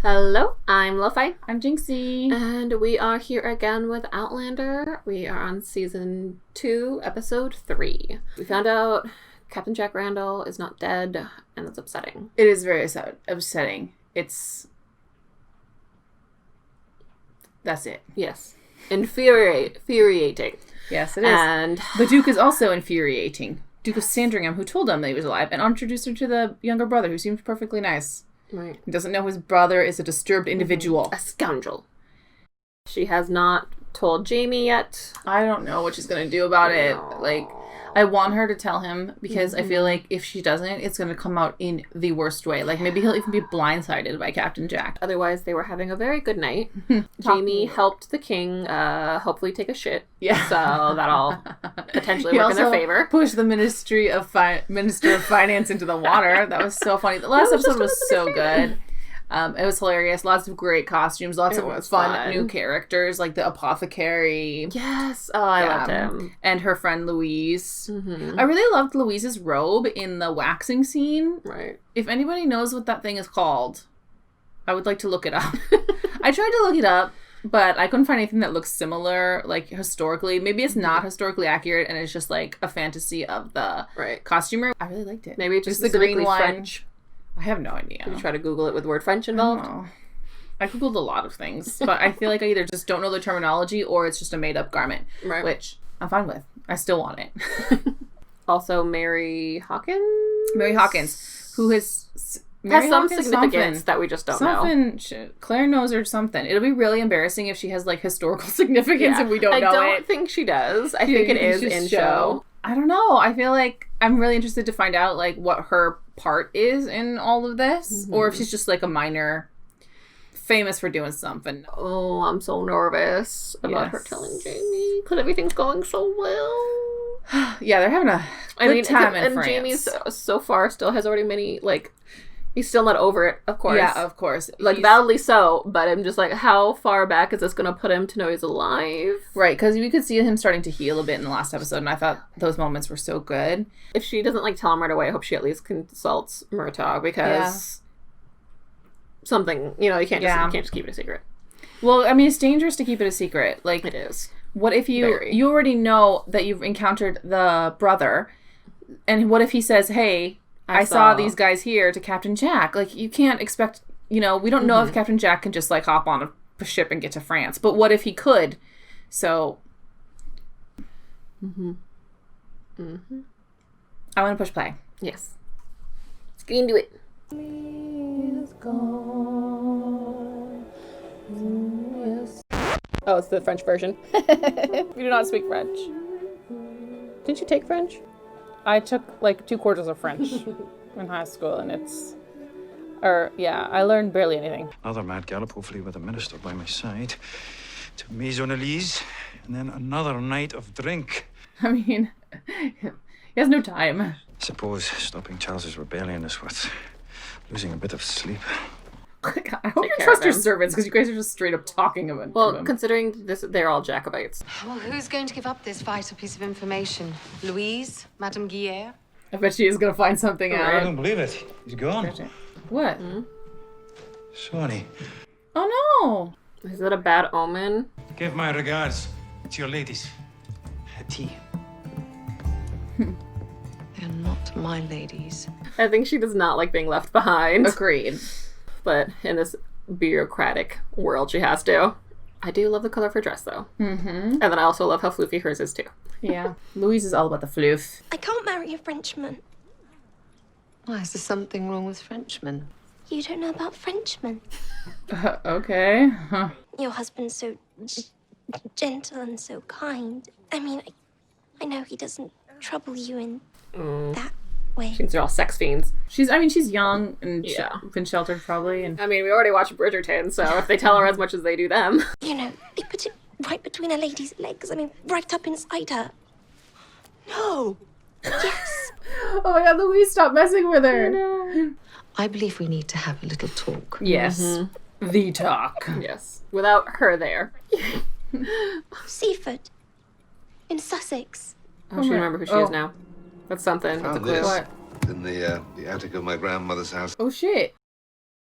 Hello, I'm Lofi. I'm Jinxie. And we are here again with Outlander. We are on season 2, episode 3. We found out Captain Jack Randall is not dead, and it's upsetting. It is very upsetting. That's it. Yes. Infuriating. Yes, it is. And the Duke is also infuriating. Duke of Sandringham, who told him that he was alive, and introduced her to the younger brother, who seems perfectly nice. Right. He doesn't know his brother is a disturbed individual. A scoundrel. She has not told Jamie yet. I don't know what she's going to do about it. Like, I want her to tell him, because I feel like if she doesn't, it's going to come out in the worst way. Like, maybe he'll even be blindsided by Captain Jack. Otherwise, they were having a very good night. Jamie helped the king hopefully take a shit. Yeah. So that'll potentially work in their favor. Push the Minister of Finance into the water. That was so funny. The last episode was so good. It was hilarious. Lots of great costumes. Lots of fun new characters, like the apothecary. Yes. Oh, I loved him. And her friend Louise. Mm-hmm. I really loved Louise's robe in the waxing scene. Right. If anybody knows what that thing is called, I would like to look it up. I tried to look it up, but I couldn't find anything that looks similar, like, historically. Maybe it's not historically accurate, and it's just, like, a fantasy of the costumer. I really liked it. Maybe it's just the green one. French. I have no idea. Did you try to Google it with the word French involved? I Googled a lot of things, but I feel like I either just don't know the terminology or it's just a made-up garment, which I'm fine with. I still want it. Also, Mary Hawkins? Mary Hawkins, who has some significance that we just don't know. Claire knows or something. It'll be really embarrassing if she has, like, historical significance and we don't know it. I don't think she does. I think it is in show. I don't know. I feel like I'm really interested to find out, like, what her part is in all of this, or if she's just, like, a minor famous for doing something. Oh, I'm so nervous about her telling Jamie, because everything's going so well. Yeah, they're having a good time in France. And Jamie's so far still has already many, like, he's still not over it, of course. Yeah, of course. Like, validly so, but I'm just like, how far back is this going to put him to know he's alive? Right, because we could see him starting to heal a bit in the last episode, and I thought those moments were so good. If she doesn't, like, tell him right away, I hope she at least consults Murtaugh, because something, you can't just keep it a secret. Well, I mean, it's dangerous to keep it a secret. Like, it is. What if you already know that you've encountered the brother, and what if he says, hey, I saw these guys here to Captain Jack. Like, you can't expect, we don't know if Captain Jack can just, like, hop on a ship and get to France. But what if he could? So, I want to push play. Yes. Let's get into it. Oh, it's the French version. We do not speak French. Didn't you take French? I took, like, 2 quarters of French in high school, and I learned barely anything. Another mad gallop, hopefully with a minister by my side, to Maison Elise, and then another night of drink. I mean, he has no time. Suppose stopping Charles's rebellion is worth losing a bit of sleep. I hope you trust your servants, because you guys are just straight up talking about them. Well, considering this, they're all Jacobites. Well, who's going to give up this vital piece of information? Louise? Madame Guillere? I bet she is going to find something out. I don't believe it. He's gone. What? Sonny. Oh, no. Is that a bad omen? Give my regards to your ladies. Tea. They're not my ladies. I think she does not like being left behind. Agreed. But in this bureaucratic world, she has to. I do love the color of her dress, though. Mm-hmm. And then I also love how floofy hers is, too. Yeah. Louise is all about the floof. I can't marry a Frenchman. Why, is there something wrong with Frenchmen? You don't know about Frenchmen. Okay. Huh. Your husband's so gentle and so kind. I mean, I know he doesn't trouble you in that way. She thinks they're all sex fiends. She's young and been sheltered probably. And I mean, we already watched Bridgerton, so if they tell her as much as they do them. They put it right between a lady's legs. I mean, right up inside her. No. Yes. Oh my God, Louise, stop messing with her. I believe we need to have a little talk. Yes. Mm-hmm. The talk. Yes. Without her there. Seaford. In Sussex. Oh, she remember who she is now. That's something. That's a clue. In the attic of my grandmother's house. Oh shit.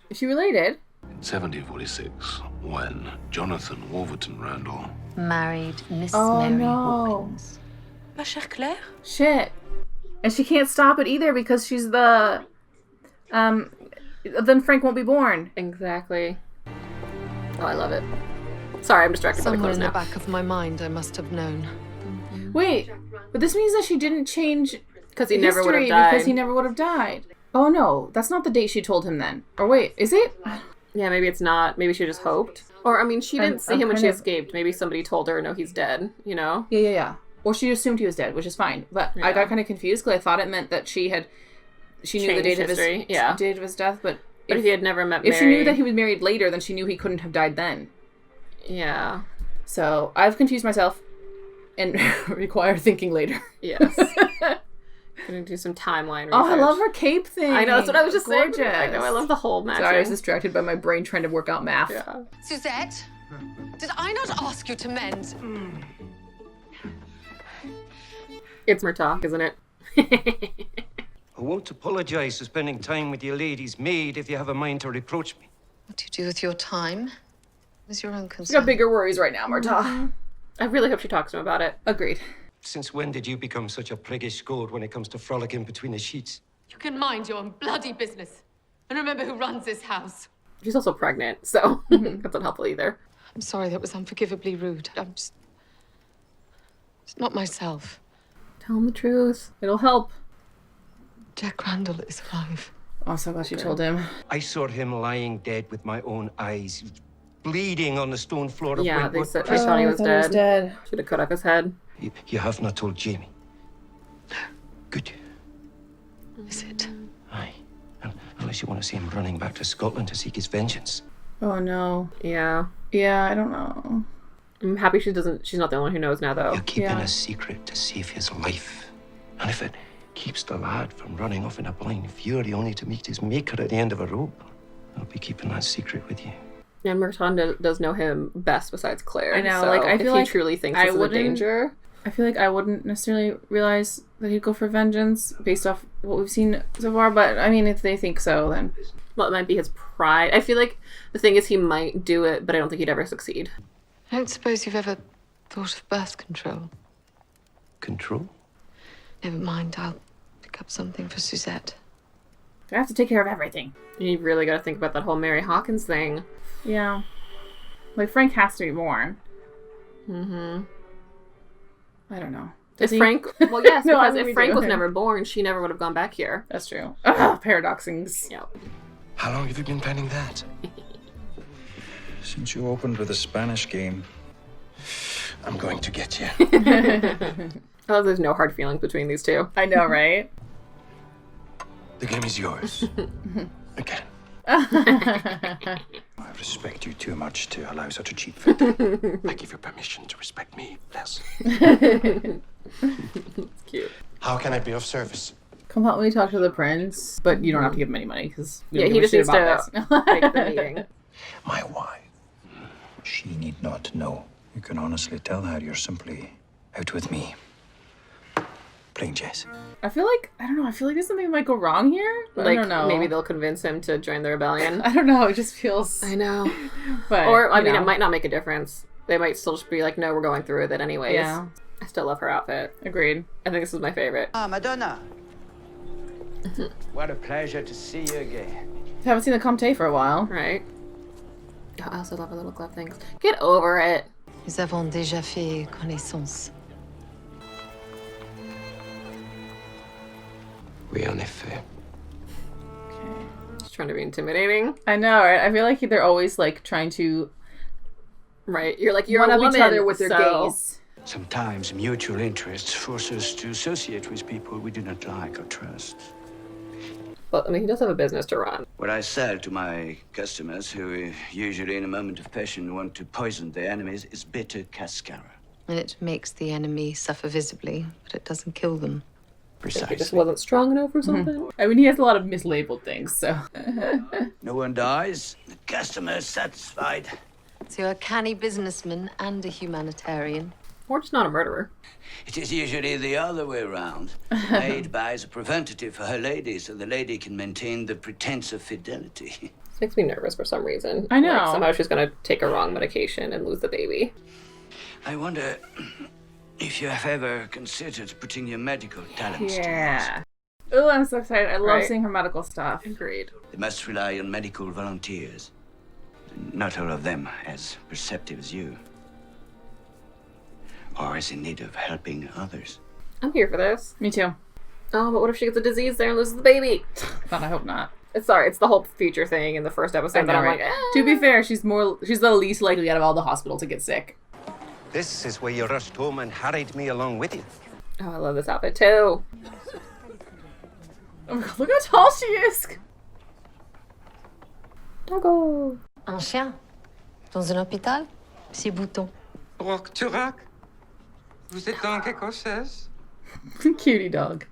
Is she related? In 1746, when Jonathan Wolverton Randall Married Miss Oh, Mary no. Hawkins. Ma chère Claire? Shit. And she can't stop it either because she's the... Then Frank won't be born. Exactly. Oh, I love it. Sorry, I'm distracted by the Somewhere clothes in the now. back of my mind, I must have known. Wait, but this means that she didn't change Because he never would have died. because he never would have died. Oh no, that's not the date she told him then. Or wait, is it? Yeah, maybe it's not. Maybe she just hoped. Or, I mean, she didn't see I'm him when kind she of- escaped. Maybe somebody told her, no, he's dead, you know? Yeah. Or she assumed he was dead, which is fine. But I Yeah. got kind of confused because I thought it meant that she knew the Changed date history, of yeah. his death. But But if he had never met if Mary... she knew that he was married later, then she knew he couldn't have died then. Yeah. So I've confused myself and require thinking later. Yes. Gonna do some timeline research. Oh, I love her cape thing. I know, that's what I was just saying. Gorgeous. I know, I love the whole matching. Sorry, I was distracted by my brain trying to work out math. Yeah. Suzette, did I not ask you to mend? It's Murtaugh, isn't it? I won't apologise for spending time with your lady's maid if you have a mind to reproach me. What do you do with your time? Is your own She's concern. got bigger worries right now, Murtaugh. I really hope she talks to him about it. Agreed. Since when did you become such a priggish gourd when it comes to frolicking between the sheets? You can mind your own bloody business. And remember who runs this house. She's also pregnant, so that's unhelpful either. I'm sorry, that was unforgivably rude. It's not myself. Tell him the truth. It'll help. Jack Randall is alive. Oh, I'm so glad she told him. I saw him lying dead with my own eyes, bleeding on the stone floor of Yeah, they Wentworth. said they thought he was dead. dead. Should have cut off his head. You have not told Jamie. Good. Is it? Aye. Unless you want to see him running back to Scotland to seek his vengeance. Oh no. Yeah. Yeah, I don't know. I'm happy she's not the only one who knows now, though. You're keeping Yeah. a secret to save his life. And if it keeps the lad from running off in a blind fury only to meet his maker at the end of a rope, I'll be keeping that secret with you. And Murtaugh does know him best besides Claire. I know, so like, I feel if like he truly thinks I this is a wouldn't- danger. I feel like I wouldn't necessarily realize that he'd go for vengeance based off what we've seen so far, but I mean, if they think so, then... Well, it might be his pride. I feel like the thing is he might do it, but I don't think he'd ever succeed. I don't suppose you've ever thought of birth control. Control? Never mind, I'll pick up something for Suzette. I have to take care of everything. You really got to think about that whole Mary Hawkins thing. Yeah. Like, Frank has to be born. Mm-hmm. I don't know. If Does he? Frank... Well, yes, No, I because really if Frank do. was never born, she never would have gone back here. That's true. Ugh, paradoxings. Yeah. How long have you been planning that? Since you opened with a Spanish game. I'm going to get you. Oh, there's no hard feelings between these two. I know, right? The game is yours. Again. I respect you too much to allow such a cheap fit. I give you permission to respect me less. Cute. How can I be of service? Come help me talk to the prince, but you don't have to give him any money because Yeah, he just needs to make the meeting. My wife. She need not know. You can honestly tell her you're simply out with me. Playing chess. I feel like there's something that might go wrong here. But Like, I don't know. maybe they'll convince him to join the rebellion. I don't know. It just feels. I know. But Or, I you mean, know. it might not make a difference. They might still just be like, no, we're going through with it anyways. Yeah. I still love her outfit. Agreed. I think this is my favorite. Ah, Madonna. What a pleasure to see you again. Haven't seen the Comte for a while. Right? Oh, I also love her little glove things. Get over it. Nous avons déjà fait connaissance. Oui, en effet. Just trying to be intimidating. I know, right? I feel like they're always like trying to Right? You're like, you're one a up woman, each other with their so... gaze. Sometimes mutual interests force us to associate with people we do not like or trust. But, I mean, he does have a business to run. What I sell to my customers, who usually in a moment of passion want to poison their enemies, is bitter cascara. And it makes the enemy suffer visibly, but it doesn't kill them. He just Precisely. wasn't strong enough or something. I mean, he has a lot of mislabeled things, so. No one dies. The customer is satisfied. So you're a canny businessman and a humanitarian. Or just not a murderer. It is usually the other way around. The maid buys a preventative for her lady so the lady can maintain the pretense of fidelity. This makes me nervous for some reason. I know. Like somehow she's going to take a wrong medication and lose the baby. I wonder if you have ever considered putting your medical talents to use. Yeah. Oh, I'm so excited. I love seeing her medical stuff. Agreed. They must rely on medical volunteers. Not all of them as perceptive as you. Or as in need of helping others. I'm here for this. Me too. Oh, but what if she gets a disease there and loses the baby? God, I hope not. It's the whole future thing in the first episode that I'm like, To be fair, she's the least likely out of all the hospital to get sick. This is where you rushed home and harried me along with you. Oh, I love this outfit too. Oh my God, look how tall she is. Doggo. Un chien. Dans un hôpital, c'est Bouton. Rock Turak, vous êtes donc écossaise? Cutie dog.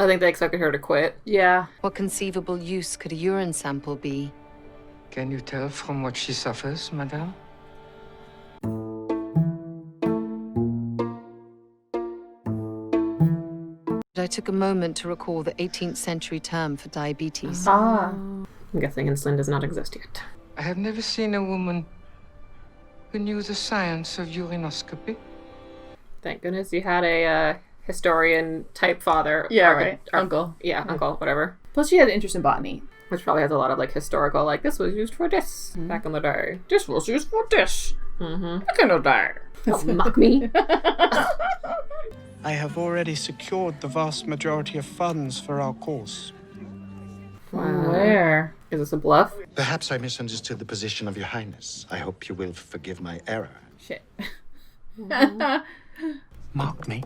I think they expected her to quit. Yeah. What conceivable use could a urine sample be? Can you tell from what she suffers, madame? I took a moment to recall the 18th century term for diabetes. I'm guessing insulin does not exist yet. I have never seen a woman who knew the science of urinoscopy. Thank goodness you had a historian-type father. Yeah, or right. Uncle. Yeah, uncle, whatever. Plus she had an interest in botany. Which probably has a lot of, like, historical, like, this was used for this back in the day. This was used for this. Back in the day. Don't mock me. I have already secured the vast majority of funds for our course. Wow. Where? Is this a bluff? Perhaps I misunderstood the position of your highness. I hope you will forgive my error. Shit. Mark me.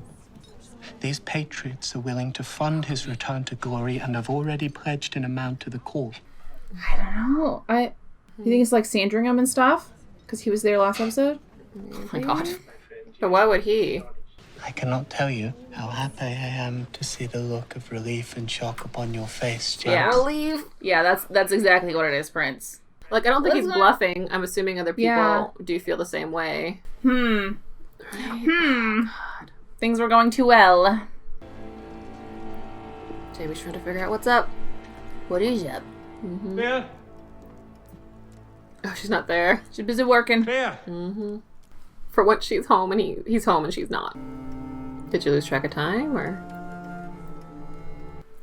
These patriots are willing to fund his return to glory and have already pledged an amount to the court. I don't know. You think it's like Sandringham and stuff? Because he was there last episode? Oh my God. But why would he? I cannot tell you how happy I am to see the look of relief and shock upon your face, James. Yeah, leave. Yeah, that's exactly what it is, Prince. Like, I don't think he's bluffing. I'm assuming other people do feel the same way. Things were going too well. Jamie's trying to figure out what's up. What is up? Claire? Oh, she's not there. She's busy working. Claire? For once she's home and he's home and she's not. Did you lose track of time or?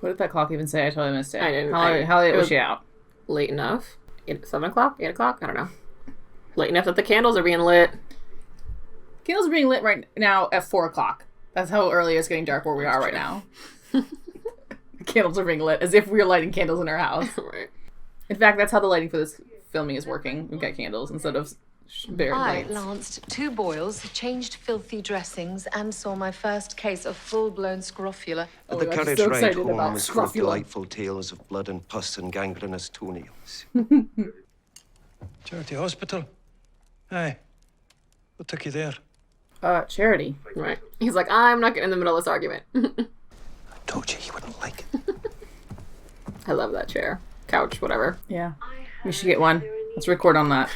What did that clock even say? I totally missed it. I didn't. How late was she out? Late enough. 7 o'clock? 8 o'clock? I don't know. Late enough that the candles are being lit. Candles are being lit right now at 4 o'clock. That's how early it's getting dark where we are right now. Candles are being lit as if we were lighting candles in our house. Right. In fact, that's how the lighting for this filming is working. We've got candles instead of bare I lights. lanced 2 boils, changed filthy dressings, and saw my first case of full-blown scrofula. But the carriage ride home was full of delightful tales of blood and pus and gangrenous toenails. Charity Hospital? Aye. What took you there? Charity. Right. He's like, I'm not getting in the middle of this argument. I told you he wouldn't like it. I love that chair. Couch, whatever. Yeah. We should get one. Let's record on that.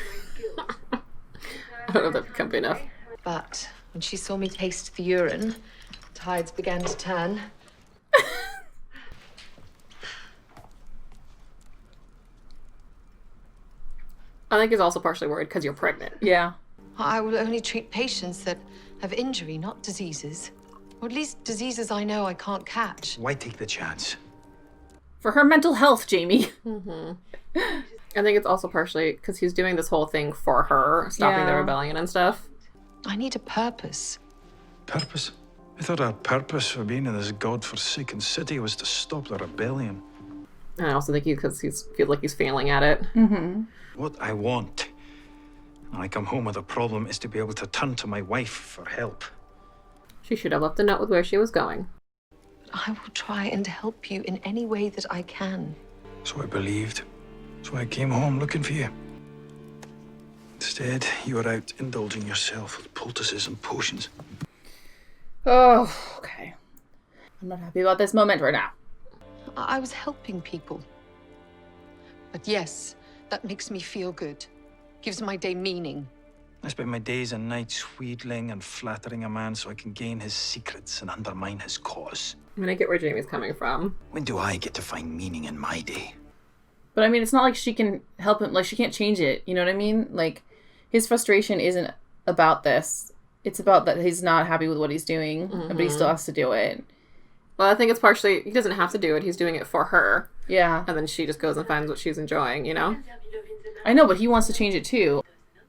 I don't know if that'd be comfy enough. But when she saw me taste the urine, tides began to turn. I think he's also partially worried because you're pregnant. Yeah. I will only treat patients that have injury, not diseases. Or at least diseases I know I can't catch. Why take the chance? For her mental health, Jamie. I think it's also partially because he's doing this whole thing for her, stopping the rebellion and stuff. I need a purpose. Purpose? I thought our purpose for being in this godforsaken city was to stop the rebellion. And I also think he feels like he's failing at it. What I want when I come home with a problem is to be able to turn to my wife for help. She should have left a note with where she was going. I will try and help you in any way that I can. So I believed. So I came home looking for you. Instead, you were out indulging yourself with poultices and potions. Oh, okay. I'm not happy about this moment right now. I was helping people. But yes, that makes me feel good. Gives my day meaning. I spend my days and nights wheedling and flattering a man so I can gain his secrets and undermine his cause. I mean, I get where Jamie's coming from. When do I get to find meaning in my day? But I mean, it's not like she can help him. Like, she can't change it. You know what I mean? Like, his frustration isn't about this. It's about that he's not happy with what he's doing, but he still has to do it. Well, I think it's partially, he doesn't have to do it. He's doing it for her. Yeah. And then she just goes and finds what she's enjoying, you know? I know, but he wants to change it too.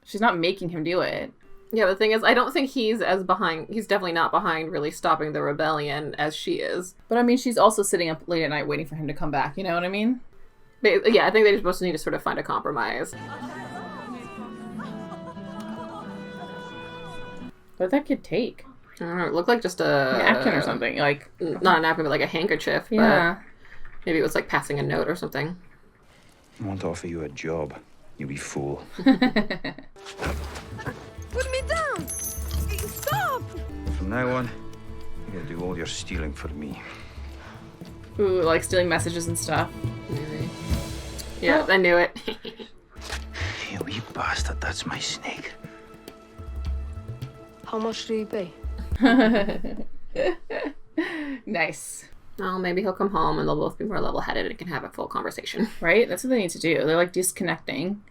She's not making him do it. Yeah, the thing is, I don't think he's as behind, he's definitely not behind really stopping the rebellion as she is. But I mean, she's also sitting up late at night waiting for him to come back, you know what I mean? But, yeah, I think they just both need to sort of find a compromise. What did that kid take? I don't know, it looked like just a... napkin or something, like... Not a napkin, but like a handkerchief. Yeah. Maybe it was like passing a note or something. I want to offer you a job, you wee fool. Put me down! Stop! From now on, you gotta do all your stealing for me. Ooh, like stealing messages and stuff. Maybe. Yeah, I knew it. You wee bastard, that's my snake. How much do you pay? Nice. Well, maybe he'll come home and they'll both be more level-headed and can have a full conversation. Right? That's what they need to do. They're like disconnecting.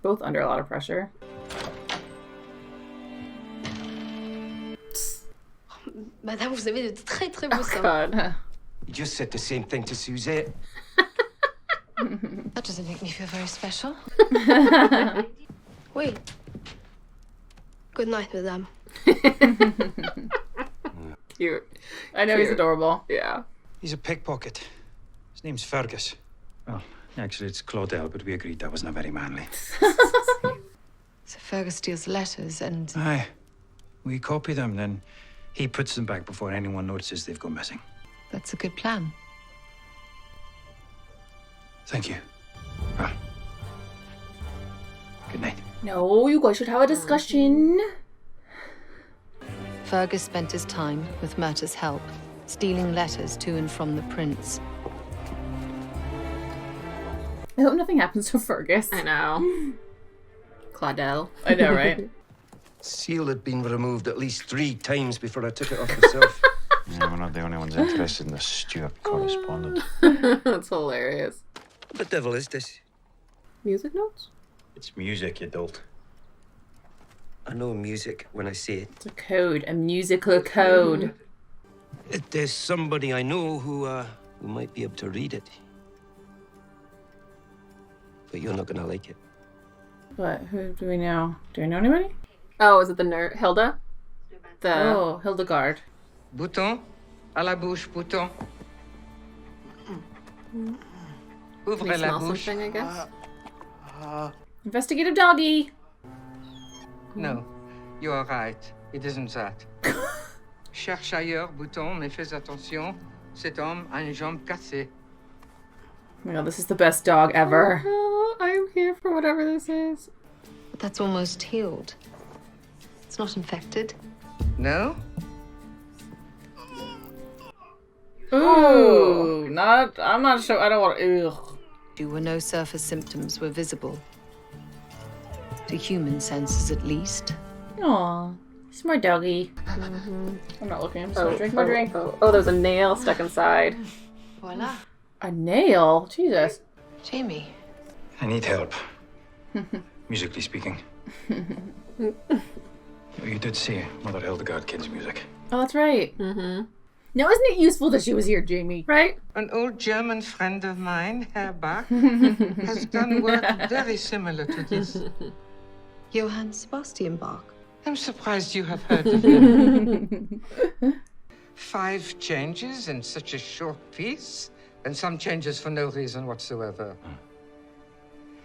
Both under a lot of pressure. Madame, vous avez de très très beaux seins. God. You just said the same thing to Suzette. That doesn't make me feel very special. Wait. Good night, madame. Cute. I know, Cute. he's adorable. Yeah. He's a pickpocket. His name's Fergus. Well, actually, it's Claudel, but we agreed that wasn't very manly. So Fergus steals letters and... Aye. We copy them, then he puts them back before anyone notices they've gone missing. That's a good plan. Thank you. Well, good night. No, you guys should have a discussion. Fergus spent his time, with Myrta's help, stealing letters to and from the prince. I hope nothing happens to Fergus. I know. Claudel. I know, right? Seal had been removed at least 3 times before I took it off myself. Yeah, we're not the only ones interested in the Stuart correspondent. That's hilarious. What the devil is this? Music notes? It's music, you dolt. I know music when I see it. It's a code, a musical code. There's somebody I know who might be able to read it. But you're not gonna like it. What? Who do we know? Do we know anybody? Oh, is it the nerd Hilda? Oh, Hildegard. Bouton, à la bouche, Bouton. Can Ouvrez you la smell bouche. something, I guess? Investigative doggy. No, you are right. It isn't that. Cherche ailleurs, Bouton, mais fais attention. Cet homme a une jambe cassée. Oh my god, this is the best dog ever. Oh, I'm here for whatever this is. But that's almost healed. It's not infected. No? Ooh, I'm not sure. I don't want ugh. Where no surface symptoms were visible. To human senses, at least. Aw, smart doggy. I'm not looking. I'm just gonna drink my oh, drink. Oh, there's a nail stuck inside. Voila. A nail? Jesus. Jamie. I need help. Musically speaking. You did see Mother Hildegard Kid's music. Oh, that's right. Mm-hmm. Now, isn't it useful that she was here, Jamie? Right? An old German friend of mine, Herr Bach, has done work very similar to this. Johann Sebastian Bach. I'm surprised you have heard of him. 5 changes in such a short piece, and some changes for no reason whatsoever.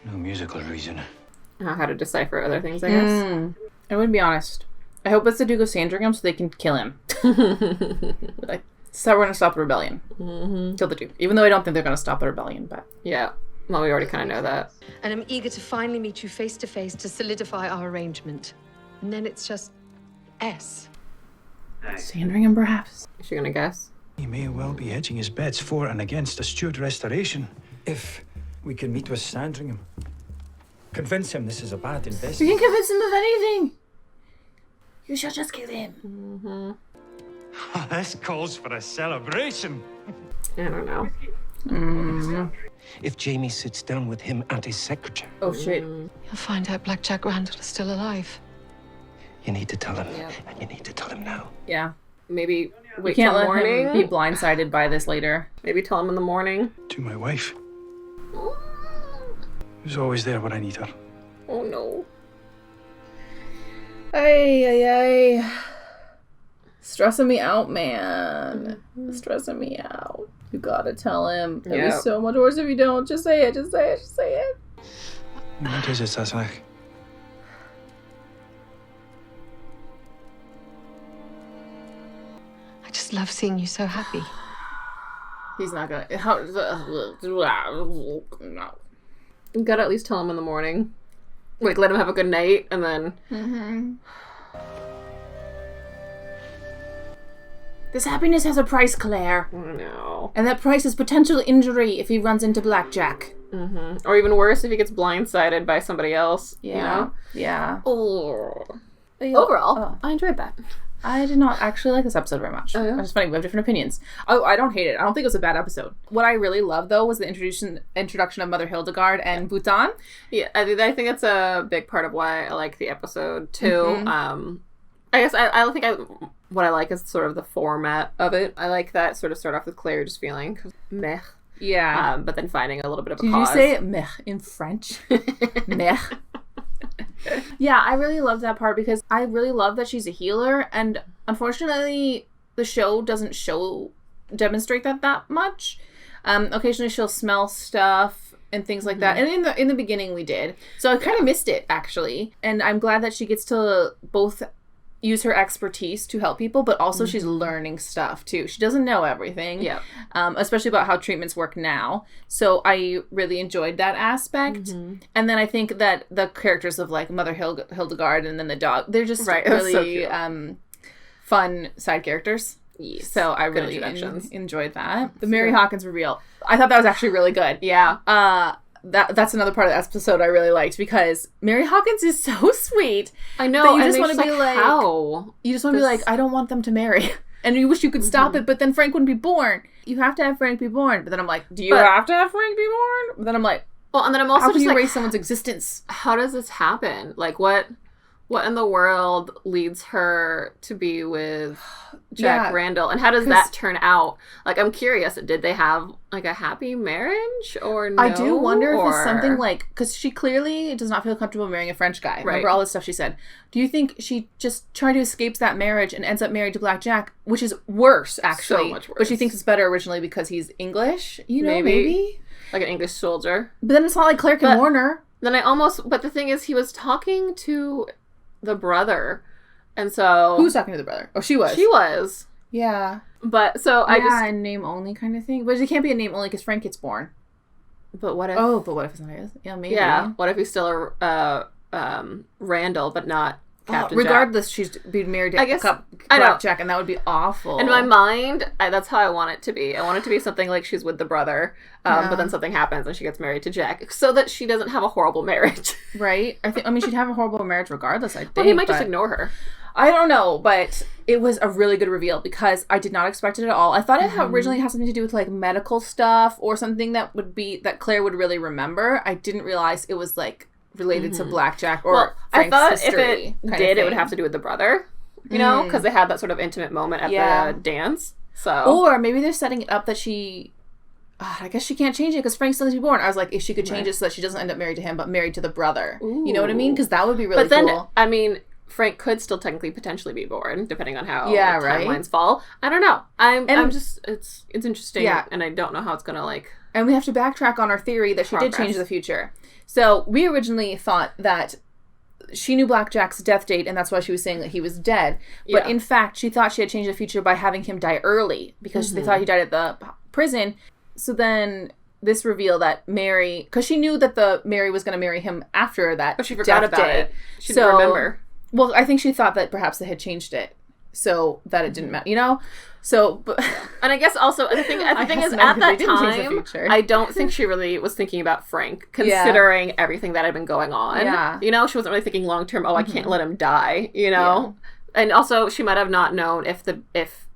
No musical reason. How to decipher other things, I guess. I would be honest. I hope it's the Duke of Sandringham so they can kill him. So we're going to stop the rebellion. Kill the Duke. Even though I don't think they're going to stop the rebellion, but... Yeah. Well, we already kind of know that. And I'm eager to finally meet you face to face to solidify our arrangement. And then it's just S. Sandringham, perhaps. Is she going to guess? He may well be hedging his bets for and against a Stuart restoration. If we can meet with Sandringham. Convince him this is a bad investment. We can convince him of anything. You shall just kill him. This calls for a celebration. I don't know. If Jamie sits down with him and his secretary. Oh, shit. You'll find out Black Jack Randall is still alive. You need to tell him. And you need to tell him now. Yeah. Maybe wait can't till let morning. him be blindsided by this later. Maybe tell him in the morning. To my wife. Who's always there when I need her. Oh no. Ay. Stressing me out, man. Stressing me out. You gotta tell him. It'll be so much worse if you don't. Just say it. Just say it. Just say it. What is it, Sasnak? I just love seeing you so happy. He's not gonna. No. You gotta at least tell him in the morning. Like, let him have a good night, and then... This happiness has a price, Claire. No. And that price is potential injury if he runs into Blackjack. Or even worse, if he gets blindsided by somebody else. Yeah. You know? Yeah. Oh. Overall, I enjoyed that. I did not actually like this episode very much. Oh, yeah? It's just funny, we have different opinions. Oh, I don't hate it. I don't think it was a bad episode. What I really loved, though, was the introduction of Mother Hildegard and Bouton. Yeah, I think that's a big part of why I like the episode, too. I guess I think what I like is sort of the format of it. I like that sort of start off with Claire just feeling meh. Yeah. But then finding a little bit of a Did cause. you say meh in French? Meh. Yeah, I really love that part because I really love that she's a healer, and unfortunately the show doesn't demonstrate that much. Occasionally she'll smell stuff and things like that, and in the beginning we did, so I kind of missed it actually, and I'm glad that she gets to both use her expertise to help people, but also she's learning stuff too. She doesn't know everything, especially about how treatments work now. So I really enjoyed that aspect. And then I think that the characters of like Mother Hildegard and then the dog, they're just really so fun side characters. Yes. So I really enjoyed that. The Mary Hawkins reveal, I thought that was actually really good. Yeah. That's another part of the episode I really liked because Mary Hawkins is so sweet. I know. You just want to be like, how? You just want to be like, I don't want them to marry. And you wish you could stop it, but then Frank wouldn't be born. You have to have Frank be born. But then I'm like, do you have to have Frank be born? But then I'm like, well, and then I'm also how can just you like, erase someone's existence? How does this happen? Like, what in the world leads her to be with Jack Randall? And how does that turn out? Like, I'm curious. Did they have, like, a happy marriage or no? I do wonder if it's something like... Because she clearly does not feel comfortable marrying a French guy. Right. Remember all the stuff she said. Do you think she just tried to escape that marriage and ends up married to Black Jack? Which is worse, actually. So much worse. But she thinks it's better originally because he's English? You know, maybe? Like an English soldier. But then it's not like Claire can warn her. Then But the thing is, he was talking to the brother, and so who's talking to the brother? Oh, she was. Yeah, but so I just a name only kind of thing. But it can't be a name only because Frank gets born. But what if? Oh, but what if it's not his? Yeah, maybe. Yeah. What if he's still a Randall, but not Captain regardless, Jack? She's being married to Black Jack, and that would be awful. In my mind, that's how I want it to be. I want it to be something like she's with the brother, but then something happens and she gets married to Jack, so that she doesn't have a horrible marriage. Right? I mean, she'd have a horrible marriage regardless, I think. Well, he might just ignore her. I don't know, but it was a really good reveal because I did not expect it at all. I thought it originally had something to do with like medical stuff or something that Claire would really remember. I didn't realize it was like related to Blackjack or Frank's I thought history. It would have to do with the brother, you know, because they had that sort of intimate moment at the dance. So, or maybe they're setting it up that she. I guess she can't change it because Frank still needs to be born. I was like, if she could change it so that she doesn't end up married to him, but married to the brother. Ooh. You know what I mean? Because that would be really cool. But then, I mean, Frank could still technically potentially be born, depending on how timelines fall. I don't know. I'm just, it's interesting, and I don't know how it's going to, like... And we have to backtrack on our theory that she did change the future. So, we originally thought that she knew Blackjack's death date, and that's why she was saying that he was dead. But in fact, she thought she had changed the future by having him die early, because they thought he died at the prison. So then this reveal that Mary, because she knew that Mary was going to marry him after that. But she forgot about it. She didn't remember. Well, I think she thought that perhaps they had changed it so that it didn't matter, you know? So, but... And I guess also, the thing is, at that time, I don't think she really was thinking about Frank, considering everything that had been going on. Yeah. You know, she wasn't really thinking long-term, I can't let him die, you know? Yeah. And also, she might have not known if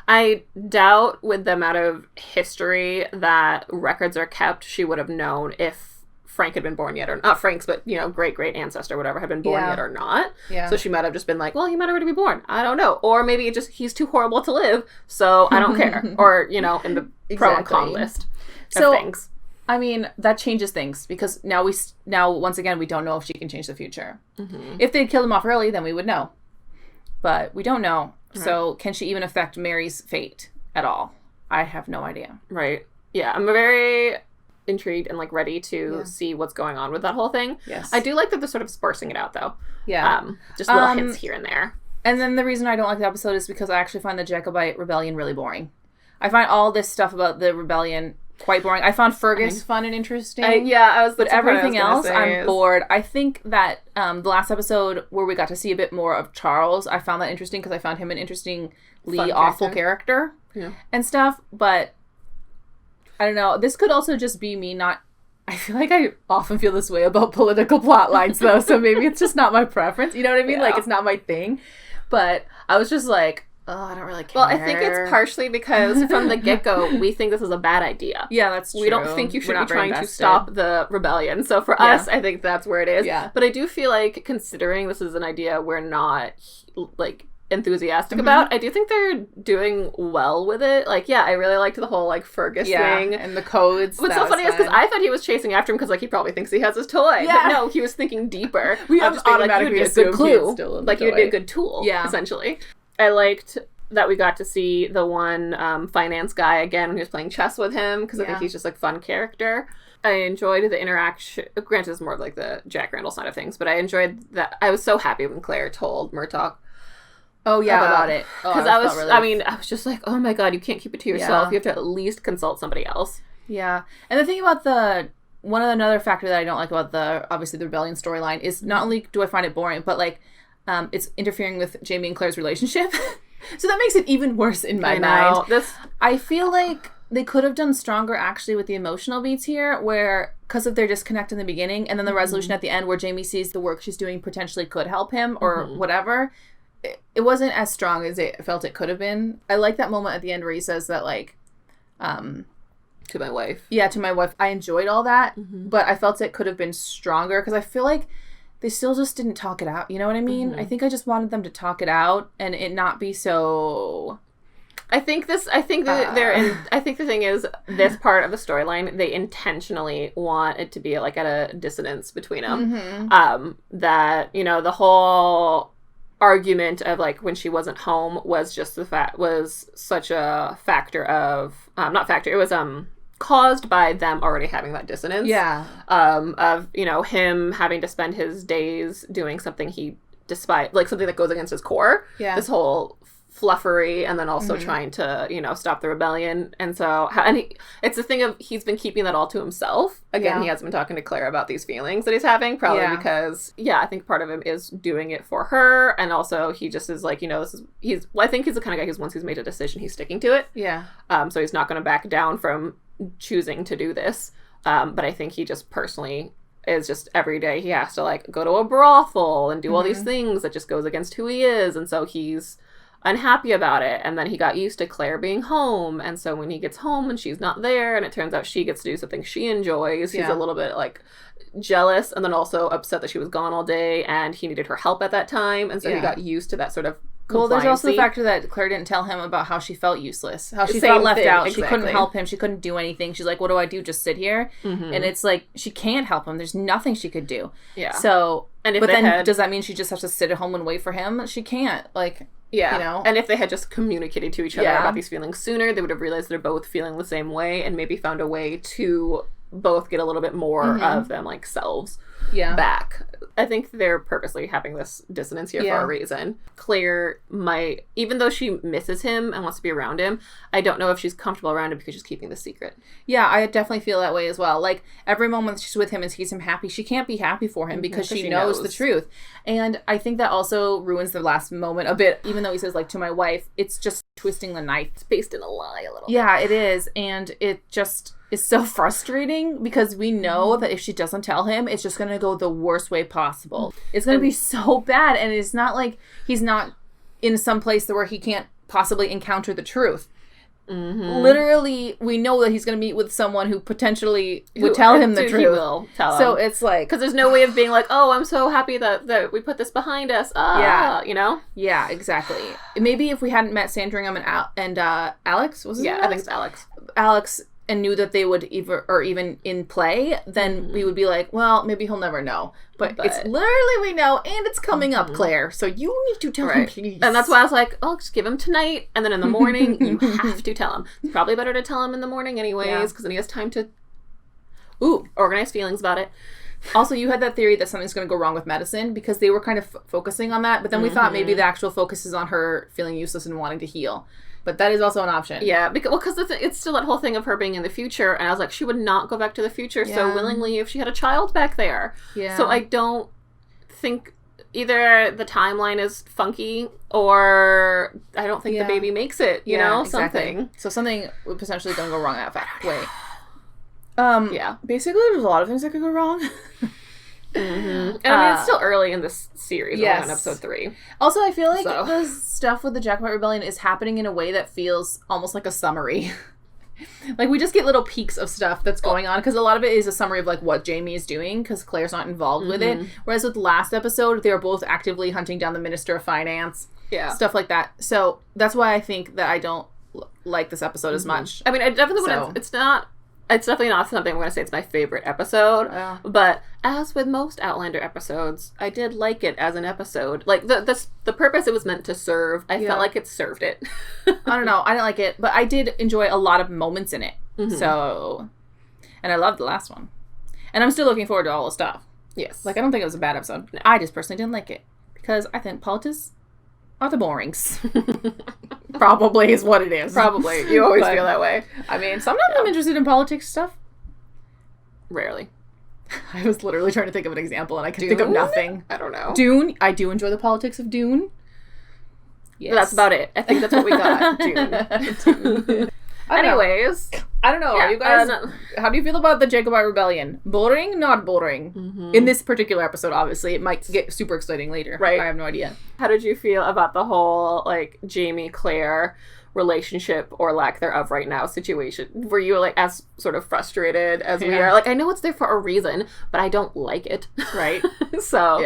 I doubt with the amount of history that records are kept, she would have known if Frank had been born yet, or not Frank's, but, you know, great ancestor, whatever, had been born yet or not. Yeah. So she might have just been like, well, he might already be born. I don't know. Or maybe he's too horrible to live, so I don't care. Or, you know, in the pro and con list of things. I mean, that changes things because now once again, we don't know if she can change the future. Mm-hmm. If they'd killed him off early, then we would know. But we don't know. Right. So can she even affect Mary's fate at all? I have no idea. Right. Yeah, I'm very intrigued and like ready to see what's going on with that whole thing. Yes. I do like that they're sort of sparsing it out though. Yeah. Just little hints here and there. And then the reason I don't like the episode is because I actually find the Jacobite rebellion really boring. I find all this stuff about the rebellion quite boring. I found Fergus fun and interesting. But everything else, I'm bored. I think that the last episode where we got to see a bit more of Charles, I found that interesting because I found him an interestingly awful character and stuff. But I don't know. This could also just be me not... I feel like I often feel this way about political plot lines, though, so maybe it's just not my preference. You know what I mean? Yeah. Like, it's not my thing. But I was just like, oh, I don't really care. Well, I think it's partially because from the get-go, we think this is a bad idea. Yeah, that's true. We don't think you should be trying to stop the rebellion. So for us, I think that's where it is. Yeah. But I do feel like, considering this is an idea we're not, like, enthusiastic about, I do think they're doing well with it. Like, yeah, I really liked the whole like Fergus thing and the codes. What's so funny is because I thought he was chasing after him because like he probably thinks he has his toy, but no, he was thinking deeper. We just automatically like, you'd be a good clue, like you'd be a good tool, essentially. I liked that we got to see the one finance guy again when he was playing chess with him because I think he's just like fun character. I enjoyed the interaction. Granted, it's more of like the Jack Randall side of things, but I enjoyed that. I was so happy when Claire told Murtaugh about it. Because I was just like, oh my god, you can't keep it to yourself. You have to at least consult somebody else. Yeah. And the thing about another factor that I don't like about obviously the rebellion storyline is not only do I find it boring, but like it's interfering with Jamie and Claire's relationship. So that makes it even worse in my mind. I feel like they could have done stronger actually with the emotional beats here, where because of their disconnect in the beginning and then the resolution at the end where Jamie sees the work she's doing potentially could help him or whatever. It wasn't as strong as it felt it could have been. I like that moment at the end where he says that, like, to my wife. Yeah, to my wife. I enjoyed all that, but I felt it could have been stronger because I feel like they still just didn't talk it out. You know what I mean? I think I just wanted them to talk it out and it not be so... I think the thing is, this part of the storyline, they intentionally want it to be, like, at a dissonance between them. That, you know, the whole argument of like when she wasn't home was just was such a factor of it was caused by them already having that dissonance of, you know, him having to spend his days doing something something that goes against his core, this whole fluffery, and then also trying to, you know, stop the rebellion. And so, it's the thing of he's been keeping that all to himself. Again, he hasn't been talking to Claire about these feelings that he's having, probably because, I think part of him is doing it for her, and also he just is like, you know, I think he's the kind of guy who's once he's made a decision, he's sticking to it. Yeah. So he's not going to back down from choosing to do this. But I think he just personally is just every day he has to like go to a brothel and do all these things that just goes against who he is, and so he's unhappy about it. And then he got used to Claire being home, and so when he gets home and she's not there and it turns out she gets to do something she enjoys, he's a little bit like jealous, and then also upset that she was gone all day and he needed her help at that time, and so he got used to that sort of well, there's also the factor that Claire didn't tell him about how she felt useless, how she felt left out. Exactly. She couldn't help him. She couldn't do anything. She's like, what do I do? Just sit here? And it's like, she can't help him. There's nothing she could do. Yeah. So, does that mean she just has to sit at home and wait for him? She can't. Like, you know? And if they had just communicated to each other about these feelings sooner, they would have realized they're both feeling the same way and maybe found a way to both get a little bit more of them, like, selves back. I think they're purposely having this dissonance here for a reason. Claire might, even though she misses him and wants to be around him, I don't know if she's comfortable around him because she's keeping the secret. Yeah, I definitely feel that way as well. Like, every moment she's with him and sees him happy, she can't be happy for him because she knows the truth. And I think that also ruins the last moment a bit, even though he says, like, to my wife, it's just twisting the knife. It's based in a lie a little bit. Yeah, it is. And it just is so frustrating because we know that if she doesn't tell him, it's just going to go the worst way possible. It's going to be so bad, and it's not like he's not in some place where he can't possibly encounter the truth. Literally, we know that he's going to meet with someone who potentially would tell him the truth. He will tell him. So it's like... Because there's no way of being like, oh, I'm so happy that we put this behind us. You know? Yeah, exactly. Maybe if we hadn't met Sandringham and Alex, was it? Yeah, I think it's Alex. Alex, and knew that they would even in play, then we would be like, well, maybe he'll never know. But it's literally we know, and it's coming up, Claire. So you need to tell him, please. And that's why I was like, oh, just give him tonight, and then in the morning, you have to tell him. It's probably better to tell him in the morning anyways, because then he has time to organize feelings about it. Also, you had that theory that something's going to go wrong with medicine, because they were kind of focusing on that, but then we thought maybe the actual focus is on her feeling useless and wanting to heal. But that is also an option. Yeah, because it's still that whole thing of her being in the future, and I was like, she would not go back to the future so willingly if she had a child back there. Yeah. So I don't think either the timeline is funky, or I don't think the baby makes it, you know? Exactly. Something. So something would potentially going to go wrong that way. Basically, there's a lot of things that could go wrong. And I mean, it's still early in this series. We're on episode 3. Also, I feel like the stuff with the Jacobite Rebellion is happening in a way that feels almost like a summary. Like, we just get little peeks of stuff that's going on, because a lot of it is a summary of, like, what Jamie is doing, because Claire's not involved with it. Whereas with last episode, they were both actively hunting down the Minister of Finance. Yeah. Stuff like that. So, that's why I think that I don't like this episode as much. I mean, I definitely wouldn't... It's definitely not something I'm going to say it's my favorite episode, but as with most Outlander episodes, I did like it as an episode. Like, the purpose it was meant to serve, I felt like it served it. I don't know. I didn't like it, but I did enjoy a lot of moments in it. So, and I loved the last one. And I'm still looking forward to all the stuff. Yes. Like, I don't think it was a bad episode. No. I just personally didn't like it, because I think politics are the borings. Probably is what it is. Probably. You always feel that way. I mean, sometimes I'm interested in politics stuff. Rarely. I was literally trying to think of an example, and I could think of nothing. I don't know. Dune. I do enjoy the politics of Dune. Yes. That's about it. I think that's what we got. Dune. Anyways. I don't know. Are you guys... how do you feel about the Jacobite Rebellion? Boring? Not boring. In this particular episode, obviously. It might get super exciting later. Right. I have no idea. How did you feel about the whole, like, Jamie-Claire relationship, or lack thereof right now, situation? Were you, like, as sort of frustrated as we are? Like, I know it's there for a reason, but I don't like it. Right. So,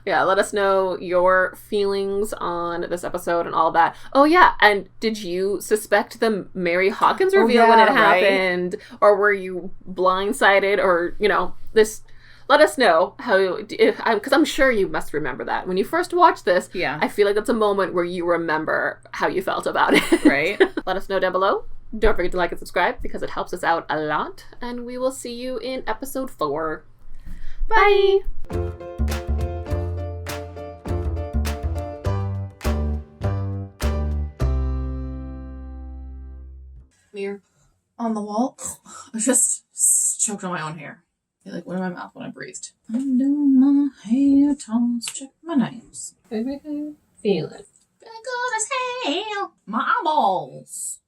let us know your feelings on this episode and all that. Oh, yeah, and did you suspect the Mary Hawkins reveal when it happened? Right? Or were you blindsided? Or, you know, this... Let us know how, because I'm sure you must remember that. When you first watched this, I feel like that's a moment where you remember how you felt about it. Right. Let us know down below. Don't forget to like and subscribe, because it helps us out a lot. And we will see you in episode 4. Bye! Mirror on the wall. I just choked on my own hair. I like went in my mouth when I breathed. Undo my hair, toss, check my nails. Feel it. Good as hell. My eyeballs.